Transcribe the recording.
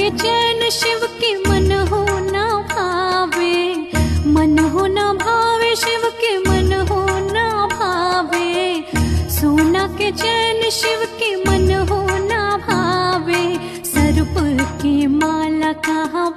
के चैन शिव के मन हो ना भावे, मन हो ना भावे शिव के मन हो ना भावे। सोना के चैन शिव के मन हो ना भावे, सर्प की माला कहाँ